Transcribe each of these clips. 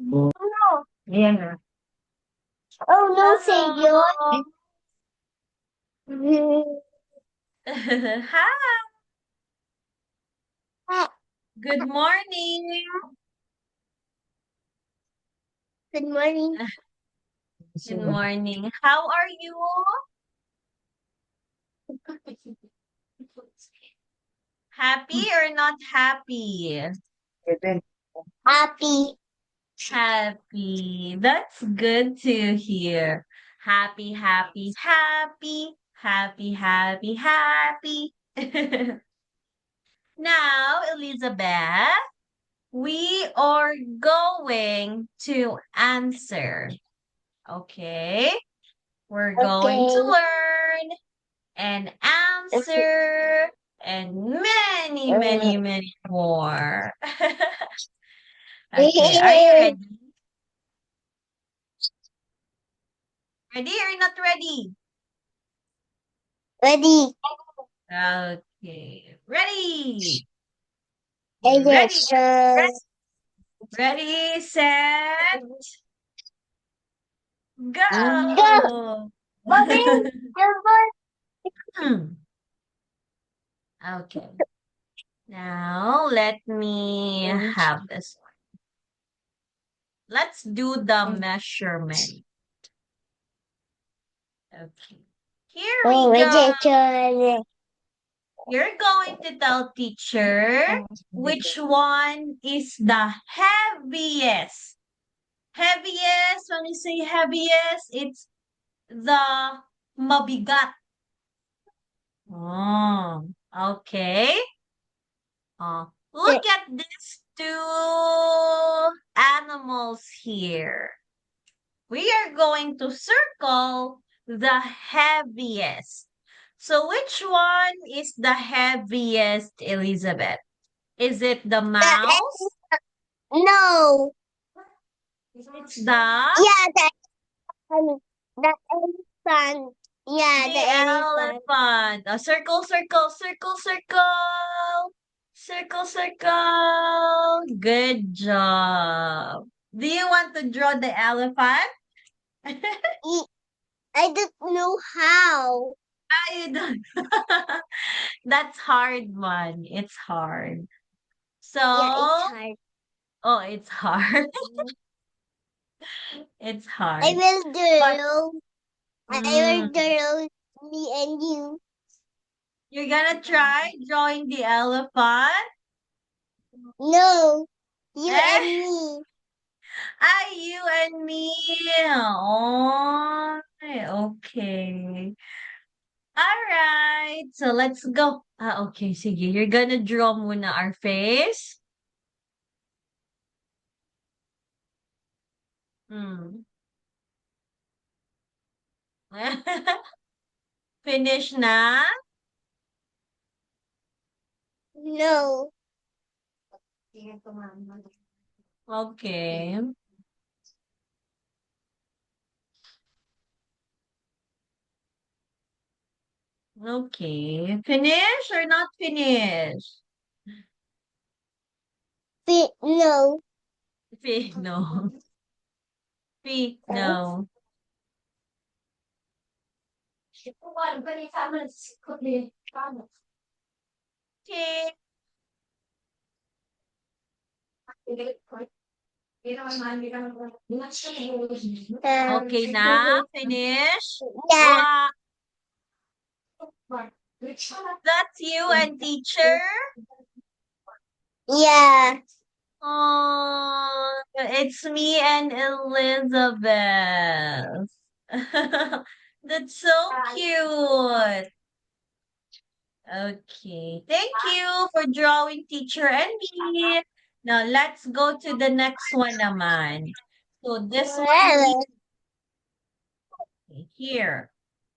Oh, no. Ayan na. Oh no, Hello. Senor. Hi. Good morning. Good morning. Good morning. How are you? Happy or not happy? Happy. Happy. That's good to hear. Happy, happy, happy. Happy, happy, happy. Now, Elizabeth, we are going to answer. Okay? We're going to Okay. learn and answer and many, many, many more. Okay, are you ready? Ready or not ready? Ready. Okay, ready. Ready, Election. ready, set, Go. go. Bobby. Silver. Okay, now let me have this one. Let's do the measurement. Okay, here Oh, we go. rejection. You're going to tell teacher which one is the heaviest. Heaviest, when you say heaviest, it's the mabigat. Oh, okay. Look at these two animals here. We are going to circle the heaviest. So which one is the heaviest, Elizabeth? Is it the mouse? No. It's the Yeah, the elephant. Yeah, the the elephant. elephant. Circle, circle, circle, circle. Circle, circle. Good job. Do you want to draw the elephant? E- I don't know how. You don't. That's hard one. It's hard. So, Yeah, it's hard. oh, it's hard. It's I hard. will But do. I will mm, do me and you. you're gonna try drawing the elephant? No, you Eh? and me. You and me. Oh, okay. All right. So let's go. Okay. Sige. You're gonna draw muna our face. Hmm. Finish na? No, Okay. Okay. Finish or not finish? no. No. No. Okay. Okay na? Finish? Yeah, Wow. That's you and teacher? yeah. Oh, it's me and Elizabeth. That's so cute. Okay. Thank you for drawing teacher and me. Now let's go to the next one naman. So this one Well, here.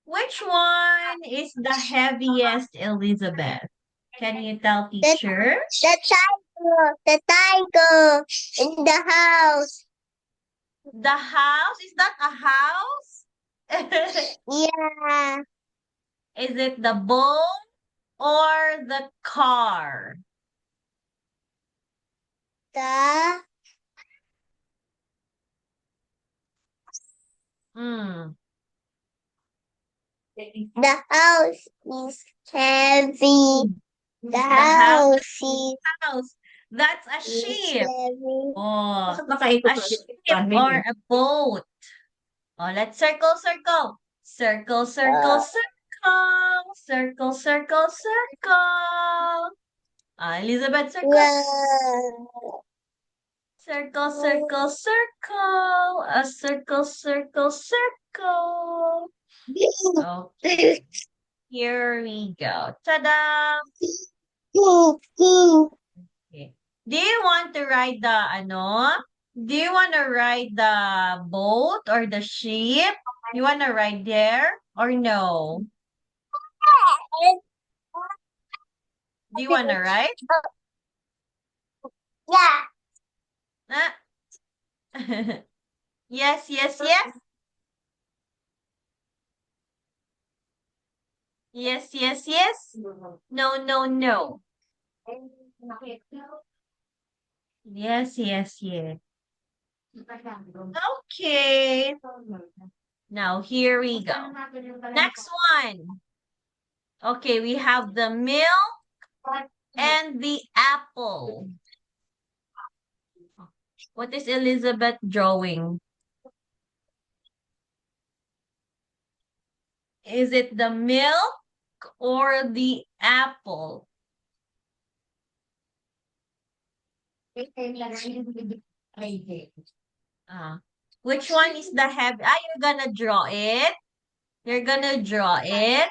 Which one is the heaviest, Elizabeth? Can you tell the teacher? the tiger in the house. The house? Is that a house? Yeah, Is it the bull or the car? the Mm. The house is heavy. The The house. house is House. That's a ship. heavy. Oh, Nakaikot a pa ship rin. or a boat. Oh, let's circle, circle. Circle, circle, circle. Circle, circle, circle. Elizabeth, circle. Wow. Circle, circle, circle. A circle, circle, circle. Okay, here we go. Ta-da! Okay. Do you want to ride the ano? Do you want to ride the boat or the ship? You want to ride there or no? Do you want to ride? Yeah. Ah. Yes, yes, yes. Yes, yes, yes. No, no, no. Yes, yes, yes. Okay. Now here we go. Next one. Okay, we have the milk and the apple. What is Elizabeth drawing? Is it the milk or the apple? Which one is the heavy? You're gonna draw it. You're gonna draw it.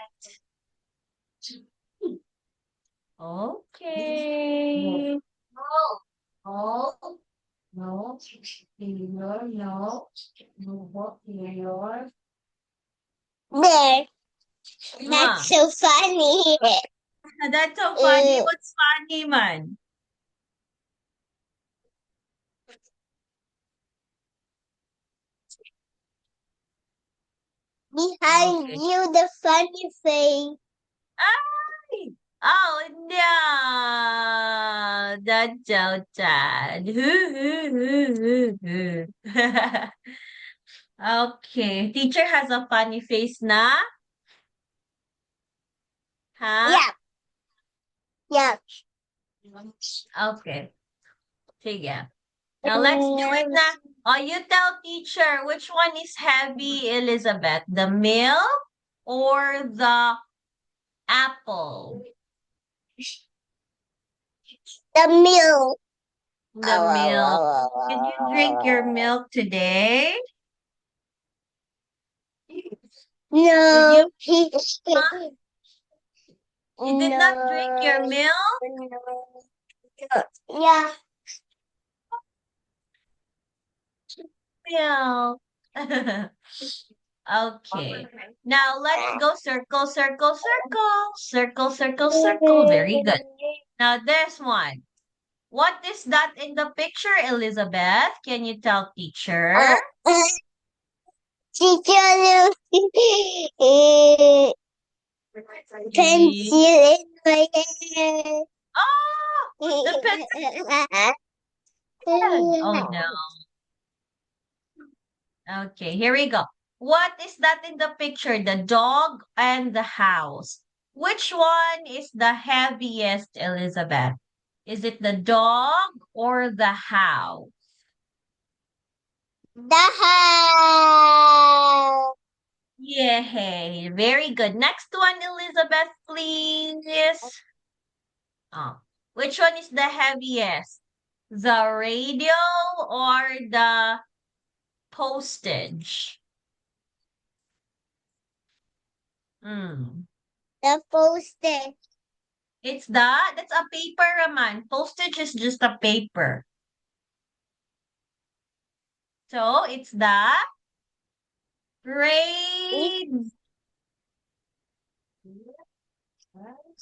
Okay. No. No. Taylor, no. No, Taylor. There. Ah, That's so funny. that's so funny. Uh, What's funny, man? Behind Okay. you, the funny face. Ay! Oh, no! That's so sad. Okay. Teacher has a funny face na? Huh? Yeah. Yeah. Okay. Sige. Now let's do it na. Oh, you tell teacher which one is heavy, Elizabeth? The milk or the apple? The milk. The milk. Did you drink your milk today? No. You did not drink your milk? Yeah. Milk. Okay. Now let's go circle, circle, circle. Circle, circle, circle. Very good. Now there's one. What is that in the picture, Elizabeth? Can you tell teacher? Teacher, pencil in my hair. Oh, the pencil. Oh no. Okay, here we go. What is that in the picture? The dog and the house. Which one is the heaviest, Elizabeth? Is it the dog or the house? The house. Yay, very good. Next one, Elizabeth, please. Oh, which one is the heaviest? The radio or the postage? Hmm. The poster. That's a paper, Raman. Postage is just a paper. So it's the radio.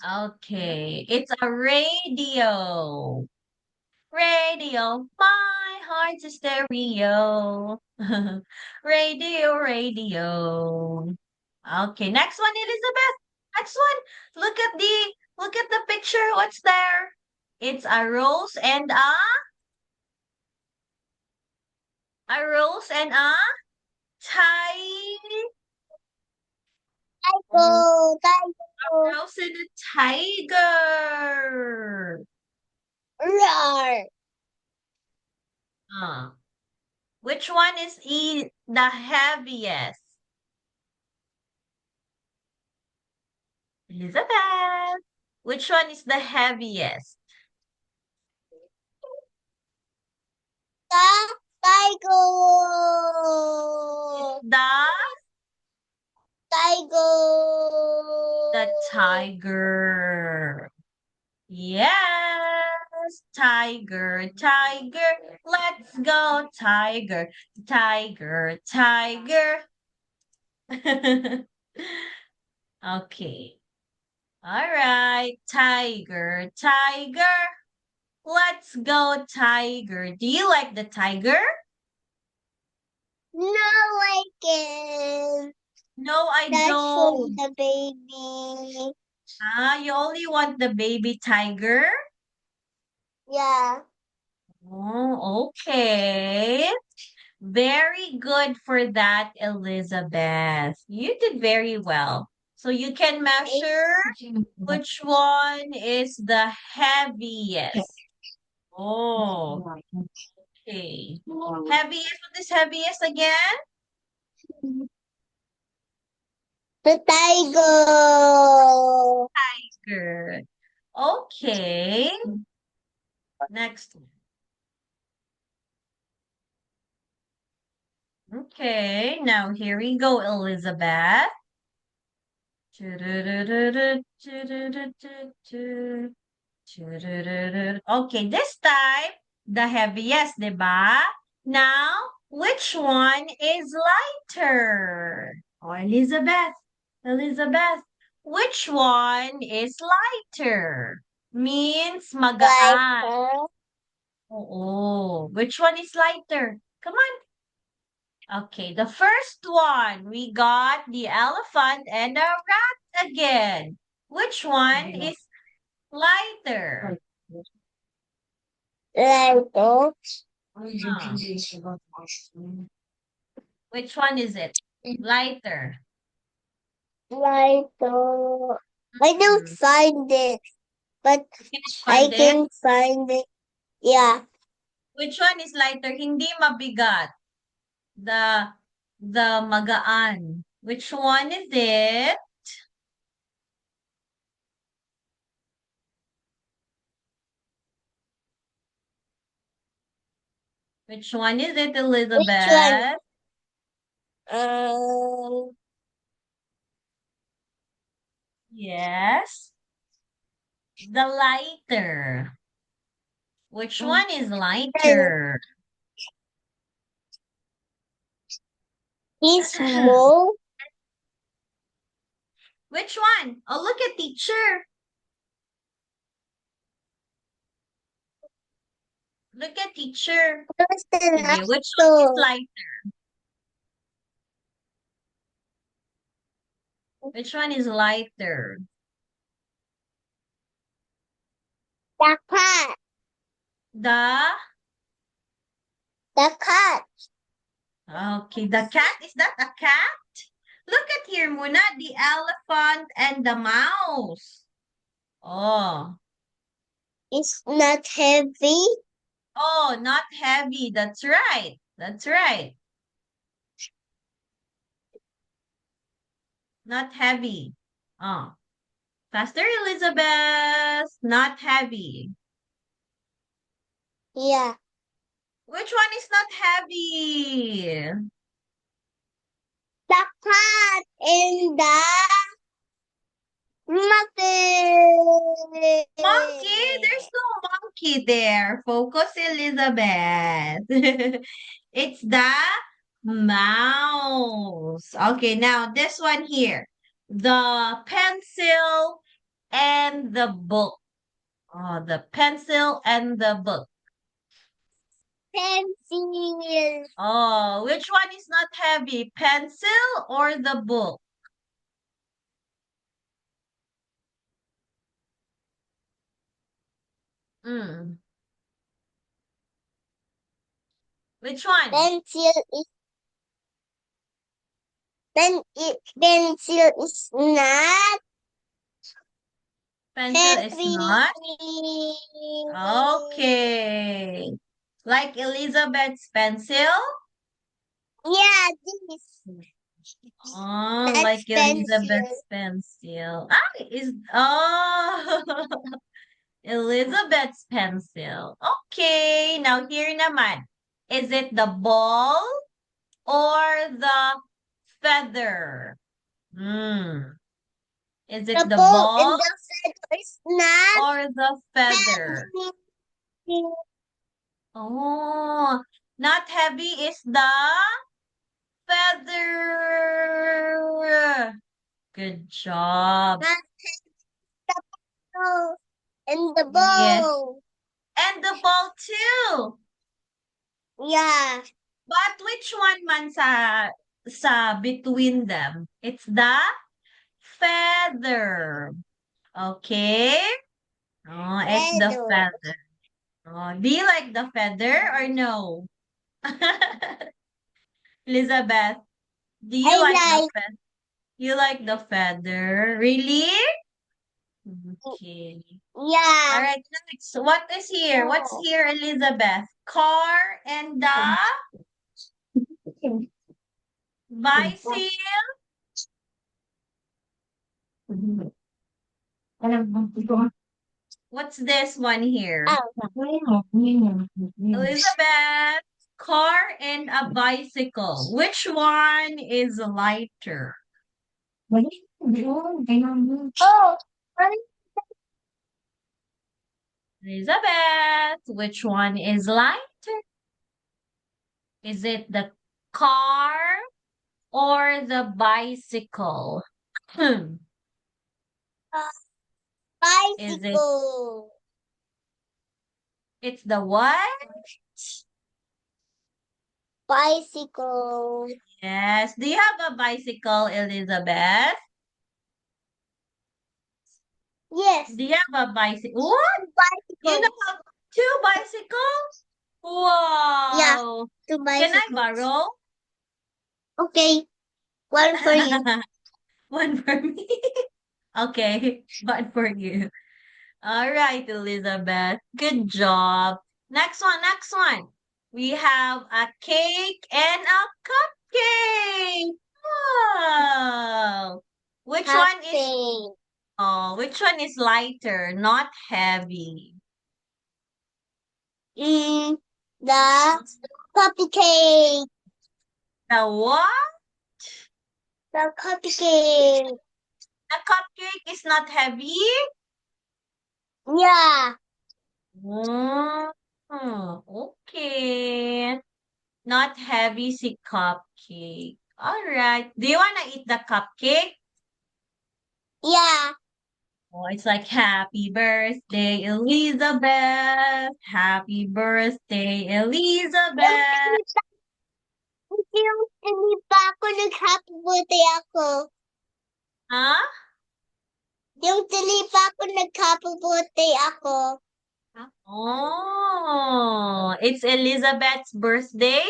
Okay, it's a radio. Radio, my heart's a stereo. Radio, radio. Okay, next one, Elizabeth. Next one. Look at the picture. What's there? It's a rose and a Go, mouse and a tiger. roar. Which one is the heaviest? Elizabeth. Which one is the heaviest? The tiger. The Tiger. tiger. Yes, tiger, tiger. Let's go, tiger, tiger, tiger. Okay. All right, tiger, tiger. Let's go, tiger. Do you like the tiger? No, I can. No, I That's for don't. the baby. You only want the baby tiger? Yeah. Oh, okay. Very good for that, Elizabeth. You did very well. So you can measure which one is the heaviest. Oh, okay. Heaviest, what is heaviest again? The tiger. Good. Okay. Next. Okay, now here we go, Elizabeth. Okay, this time, the heaviest, diba? Now, which one is lighter? Oh, Elizabeth, which one is lighter? Means magaan. Tiger. Oo. Which one is lighter? Come on. Okay, the first one, we got the elephant and a rat again. Which one is lighter? Tiger. Which one is it? Lighter. Tiger. I don't Mm. find it, but Can you I find it? can find it. Yeah. Which one is lighter? Hindi mabigat. The magaan. Which one is it? Which one is it, Which one? Elizabeth? Um, Yes. The lighter. Which one is lighter? he's small. Which one? Oh, look at teacher. Look at teacher. Where's the Sige, which one is laptop? lighter? Which one is lighter? The cat. The The cat. okay, the cat. Is that a cat? Look at here, Muna. The elephant and the mouse. Oh, It's not heavy. oh, not heavy. That's right. That's right. Not heavy. Oh, faster, Elizabeth. Not heavy. Yeah. Which one is not heavy? The cat and the monkey. Monkey? There's no monkey there. Focus, Elizabeth. It's the mouse. Okay, now this one here. The pencil and the book. Oh, the pencil and the book. Pencil. Oh, which one is not heavy? Pencil or the book? Mm. Which one? Pencil is Pencil is not Pencil is heavy. not? Okay. Like Elizabeth's pencil? Yeah, this. Oh, That's like Elizabeth's pencil. pencil. Elizabeth's pencil. Okay, now here naman. Is it the ball or the feather? Is The it the ball and ball the feather is not or the feather? heavy. Oh, not heavy is the feather. Good job. Not the ball and the Yes. ball. And the ball too. Yeah. But which one man sa between them? It's the feather. Okay? Oh, it's the Feather. feather. Oh, do you like the feather or no? Elizabeth, do you I like the like feather? You like the feather? Really? Okay. All yeah. right, next. What is here? What's here, Elizabeth? Car and the bicycle? What's this one here? Elizabeth, car and a bicycle. Which one is lighter? Oh, Elizabeth, which one is lighter? Is it the car or the bicycle? Is it, bicycle. it's the what? Bicycle. Yes. Do you have a bicycle, Elizabeth? Yes. Do you have a bicycle? What? You Bicycle. have two bicycles? Yeah, Wow. two Can I bicycles. borrow? Okay. One for you. One for me. Okay, one for you. All right, Elizabeth. Good job. Next one, next one. We have a cake and a cupcake. Oh. Cafe. Which one is lighter, not heavy? The cupcake. The what? The cupcake. The cupcake is not heavy? Yeah. Mm, okay. Not heavy si cupcake. All right. Do you want to eat the cupcake? Yeah. Oh, it's like happy birthday, Elizabeth. Happy birthday, Elizabeth. Yung hindi pa ako nag-happy birthday ako. Huh? Yung tili pa ako nag-happy birthday ako. Oh, it's Elizabeth's birthday?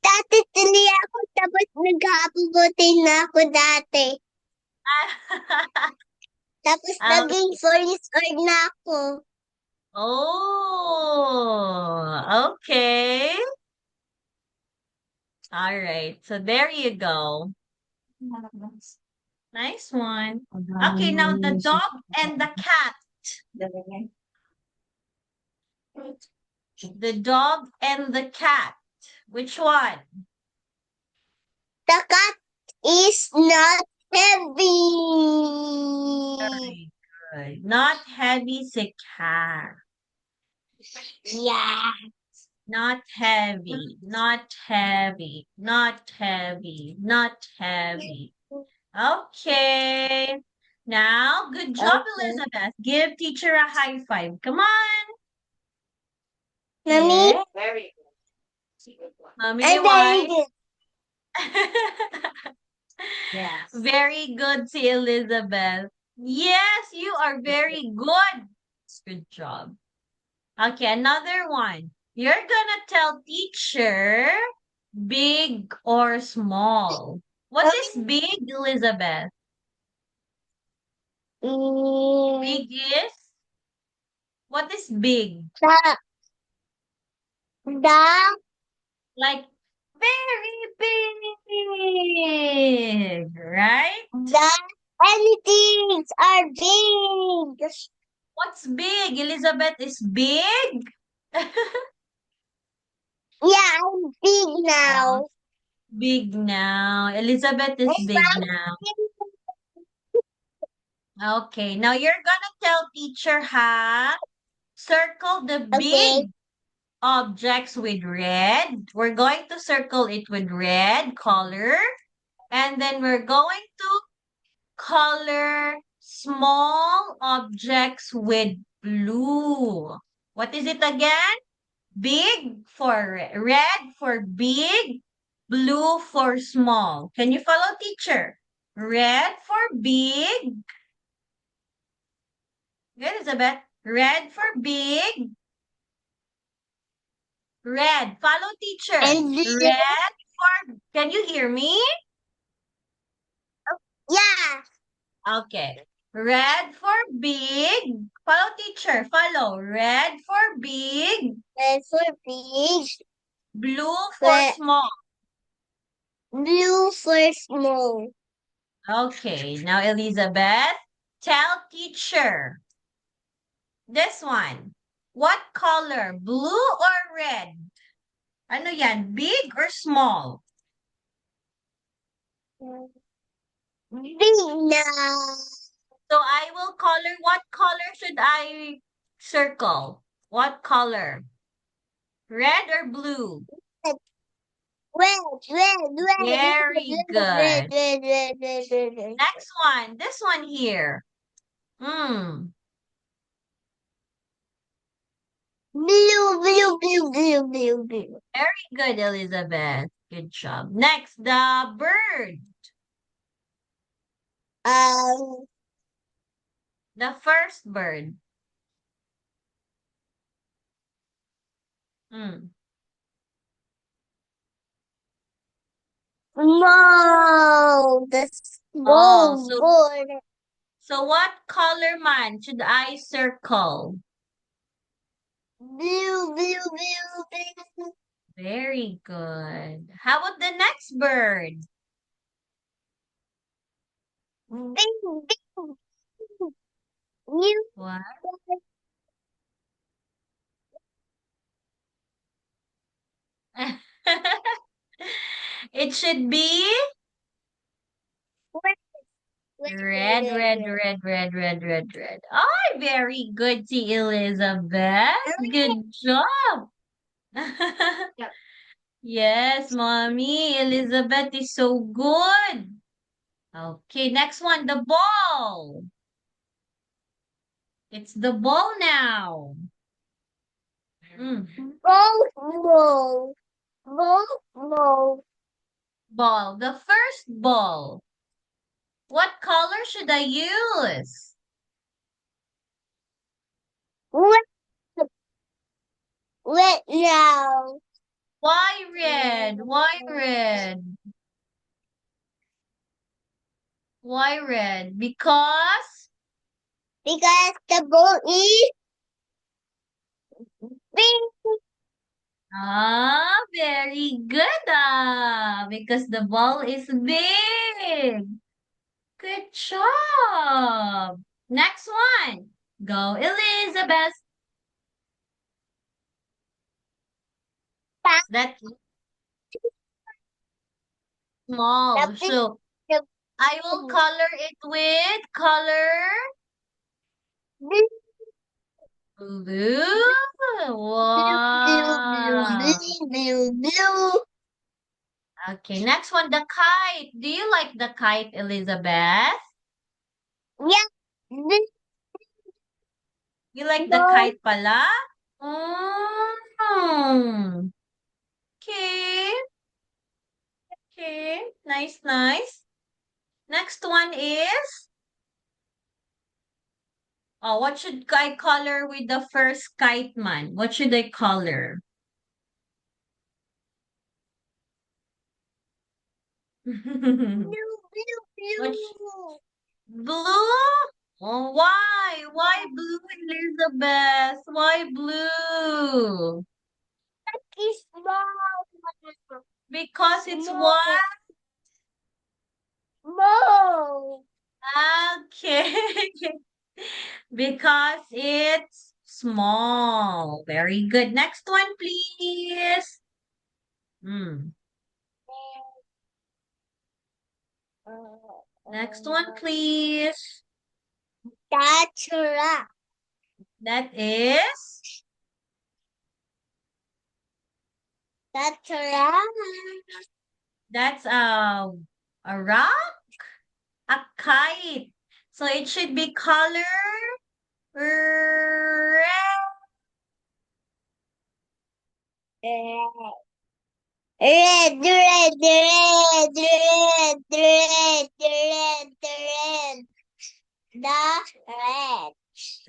Dati tili ako, tapos nag-happy birthday na ako dati. Tapos Um, naging 4 years old na ako. oh, okay. All right. So there you go. Nice one. Okay, now the dog and the cat. The dog and the cat. Which one? The cat is not heavy. Very good. Not heavy si cat. Yeah. Not heavy. Not heavy. Not heavy. Not heavy. Okay. Now, good job, Okay. Elizabeth. Give teacher a high five. Come on. Mommy, Yeah. Very good. Mommy, I'm very why? good. Yes. Very good, si Elizabeth. Yes, you are very good. Good job. Okay, another one. You're gonna tell teacher Big or small? What is big, Elizabeth? Mm, Big is? What is big? the Like very big, right? the anything are big. What's big? Elizabeth is big? Yeah, I'm big now. Big now. Elizabeth is big now. Okay, now you're gonna tell teacher how. Circle the Okay. big objects with red. We're going to circle it with red color. And then we're going to color small objects with blue. What is it again? Big for red for big, blue for small. Can you follow teacher? Red for big. Good, Elizabeth. Red for big. Red. Follow teacher. And blue. Red for, can you hear me? Yeah. Okay. Red for big. Follow teacher. Follow. Red for big. Red for big. Blue for Red, small. blue for small. Okay. Now, Elizabeth, tell teacher. This one. What color? Blue or red? Ano yan? Big or small? Big now. So I will color. What color should I circle? What color? Red or blue? Red, red, red, Very red, good. red, red, red, red, red. Next one. This one here. Hmm. Blue, blue, blue, blue, blue, blue. Very good, Elizabeth. Good job. Next, the bird. Um, The first bird. Hmm. no, the Oh, small so board. what color man should I circle? Blue, blue, blue, blue. Very good. How about the next bird? Big, big. You What? It should be red, red, red, red, red, red, red. Oh, very good, see Elizabeth. Good job. Yep. Yes, mommy. Elizabeth is so good. Okay, next one, the ball. It's the ball now. Mm, both no. Both no. ball. The first ball. What color should I use? Red, red now. Why red? Why red? Why red? Because Because the ball is big. very good because the ball is big. Good job. Next one. Go, Elizabeth. That's small. The So I will big, color it with color blue, blue. blue, blue, Wow. blue, blue, blue. Okay, next one, the kite. Do you like the kite, Elizabeth? Yeah, blue, You like the blue. kite pala? Mm. Okay. Okay. Nice, nice. Next one is, oh, what should I color with the first kite man? What should I color? Blue, blue, Which blue. blue? Oh, why? Why blue, Elizabeth? Why blue? It's small. Because it's Small. what? Small. Okay. Because it's small. Very good. Next one, please. Hmm. Next one, please. That's right. That is, That's right. that's a rock, a kite. So it should be color red. Red, red, red, red, red, red, red. The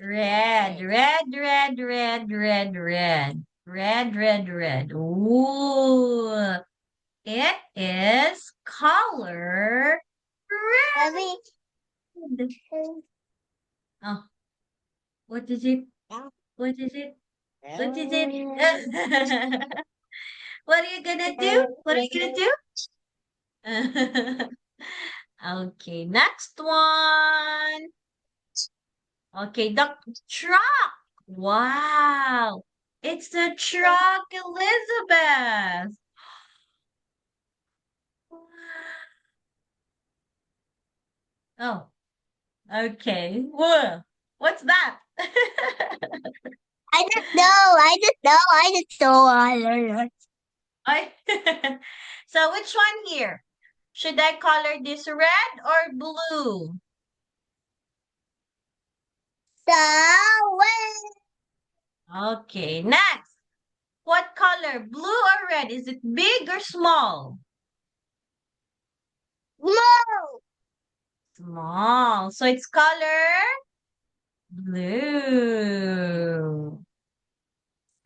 red. Red, red, red, red, red, red. Red, red, red. Ooh. It is color Mommy. red. Oh, what is it? What is it? What is it? What are you gonna do? What are you gonna do? Okay, next one. Okay, the truck. Wow. It's the truck, Elizabeth. Oh, okay. Whoa. What's that? I don't know. I don't know. I don't know. I don't know. I So which one here? Should I color this red or blue? So, Okay, next. What color? Blue or red? Is it big or small? no. Small. So it's color blue.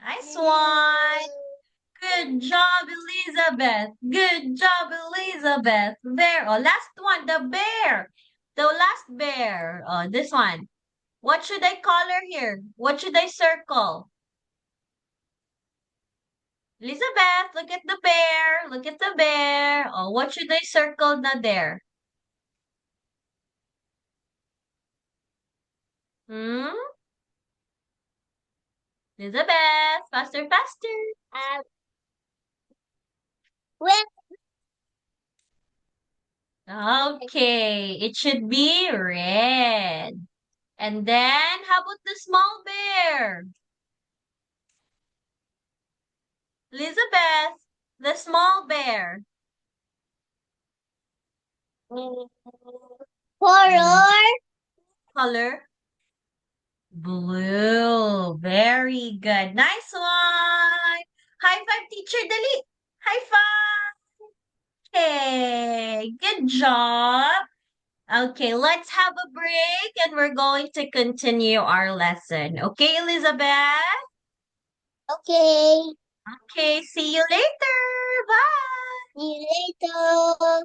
Nice one. Good job, Elizabeth. Good job, Elizabeth. There. Oh, last one, the bear. The last bear. Oh, this one. What should I color here? What should I circle? Elizabeth, look at the bear. Look at the bear. Oh, what should I circle na there? Hmm? Elizabeth, faster, faster. Um, well, Okay, it should be red. And then, how about the small bear? Elizabeth, the small bear. color. Color? Blue. Very good. Nice one. High five, teacher Dali. High five. Okay, good job. Okay, let's have a break and we're going to continue our lesson. Okay, Elizabeth? Okay. Okay, see you later. Bye. See you later.